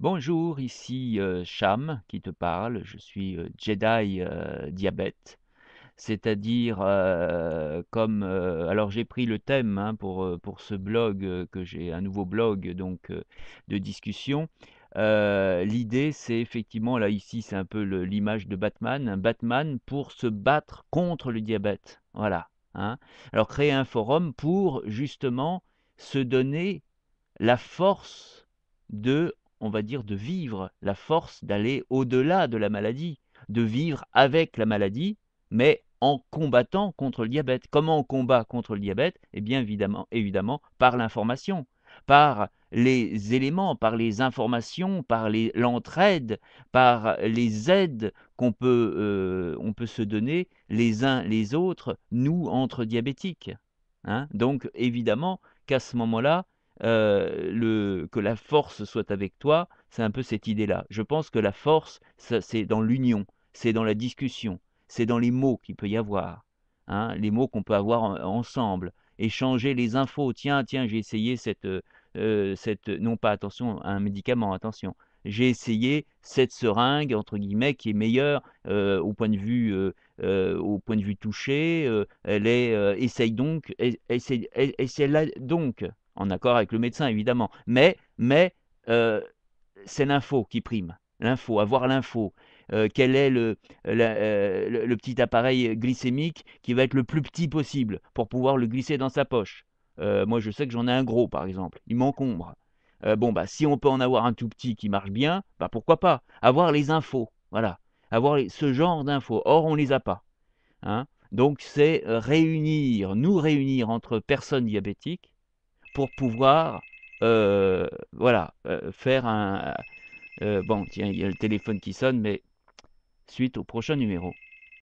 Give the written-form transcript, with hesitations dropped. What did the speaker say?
Bonjour, ici Cham qui te parle. Je suis Jedi diabète, c'est-à-dire comme alors j'ai pris le thème hein, pour ce blog que j'ai un nouveau blog donc de discussion. L'idée c'est effectivement là ici c'est un peu l'image de Batman, un Batman pour se battre contre le diabète. Voilà. Hein. Alors créer un forum pour justement se donner la force de, on va dire, de vivre, la force d'aller au-delà de la maladie, de vivre avec la maladie, mais en combattant contre le diabète. Comment on combat contre le diabète? Eh bien évidemment par l'information, par les éléments, par les informations, par l'entraide, par les aides on peut se donner les uns les autres, nous, entre diabétiques. Hein. Donc évidemment qu'à ce moment-là, que la force soit avec toi, c'est un peu cette idée-là. Je pense que la force, c'est dans l'union, c'est dans la discussion, c'est dans les mots qu'il peut y avoir, hein, les mots qu'on peut avoir ensemble, échanger les infos. Tiens, tiens, j'ai essayé non pas attention, un médicament, attention. J'ai essayé cette seringue entre guillemets qui est meilleure au point de vue touché. Essaye donc, essaye-la donc en accord avec le médecin évidemment. Mais c'est l'info qui prime. L'info, avoir l'info. Quel est le petit appareil glycémique qui va être le plus petit possible pour pouvoir le glisser dans sa poche. Moi, je sais que j'en ai un gros, par exemple. Il m'encombre. Bon, bah, si on peut en avoir un tout petit qui marche bien, bah, pourquoi pas. Avoir les infos. Voilà. Avoir ce genre d'infos. Or, on ne les a pas. Hein. Donc, c'est nous réunir entre personnes diabétiques pour pouvoir voilà, faire un bon, tiens, il y a le téléphone qui sonne, mais suite au prochain numéro.